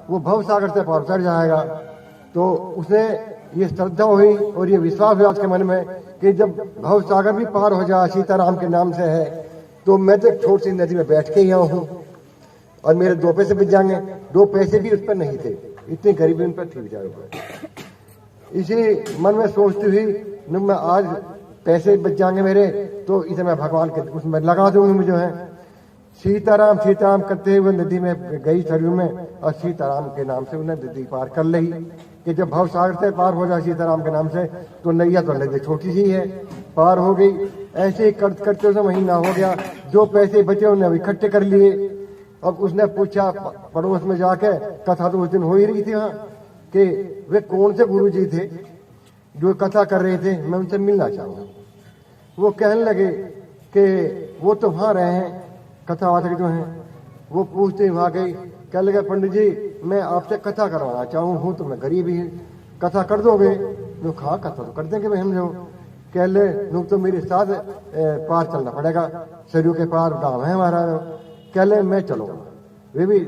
वो भव सागर से पार उतर जाएगा। तो उसे ये श्रद्धा हुई और ये विश्वास हुआ उसके मन में कि जब भव सागर भी पार हो जाए सीताराम के नाम से है, तो मैं तो एक छोटी सी नदी में बैठ के ही आया हूँ और मेरे 2 पैसे बच जाएंगे। 2 पैसे भी उस पर नहीं थे, इतनी गरीबी उन पर थी बेचारों पर। इसी मन में सोचती हुई मैं आज पैसे बच जाएंगे मेरे, तो इसे मैं भगवान के उसमें लगा दूंगी। जो है सीताराम सीताराम करते हुए नदी में गई सरयू में और सीताराम के नाम से उन्हें नदी पार कर ली कि जब भव सागर से पार हो जाए सीताराम के नाम से तो नैया तो नदी छोटी सी है, पार हो गई। ऐसे ही करते करते उसे महीना हो गया। जो पैसे बचे उन्हें इकट्ठे कर लिए। अब उसने पूछा पड़ोस में जाके, कथा तो उस दिन हो ही रही थी वहां, कि वे कौन से गुरु जी थे जो कथा कर रहे थे, मैं उनसे मिलना चाहूंगा। वो कहने लगे कि वो तो वहां रहे हैं, कथावाचक जो हैं। वो पूछते वहां गई, कह लगे पंडित जी मैं आपसे कथा करवाना हूँ, तो मैं गरीब ही कथा कर दोगे? नो खा कथा तो कर देंगे भाई हम जो। कह ले नो तो मेरे साथ पार चलना पड़ेगा, सरयू के पार गाँव है हमारा। कह ले मैं चलूंगा। वे भी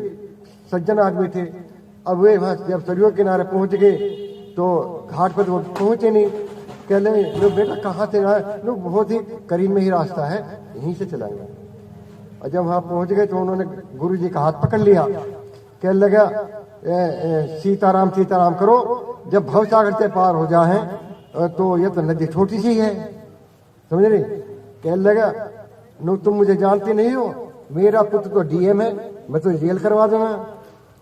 सज्जन आदमी थे। अब वे वहां जब सरयू के किनारे पहुंच गए तो घाट पर तो पहुंचे नहीं। कह ले बेटा कहाँ से आए? नो बहुत ही करीब में ही रास्ता है, यहीं से चलाएंगे। और जब वहां पहुंच गए तो उन्होंने गुरु जी का हाथ पकड़ लिया। कह लगा सीताराम सीताराम करो, जब भव सागर से पार हो जाए तो ये तो नदी छोटी सी है, समझ रही? कह लगा नो तुम मुझे जानते नहीं हो, मेरा पुत्र तो डीएम है, मैं तो जेल करवा दूंगा।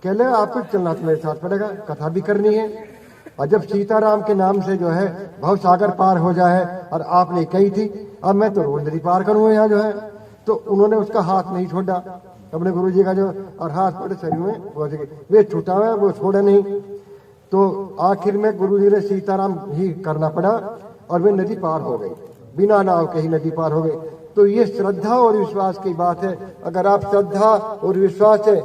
कह लगा आपको चलना तो मेरे साथ पड़ेगा, कथा भी करनी है। और जब सीताराम के नाम से जो है भव सागर पार हो जाए और आपने कही थी अब मैं तो रोज नदी पार करूंगा यहाँ जो है, तो उन्होंने उसका हाथ नहीं छोड़ा अपने गुरु जी का जो, और हाथ पड़े सरयू में पहुंच गए। वे छूटा हुआ वो छोड़ा नहीं। तो आखिर में गुरु जी ने सीताराम ही करना पड़ा और वे नदी पार हो गई, बिना नाव के ही नदी पार हो गई। तो ये श्रद्धा और विश्वास की बात है। अगर आप श्रद्धा और विश्वास से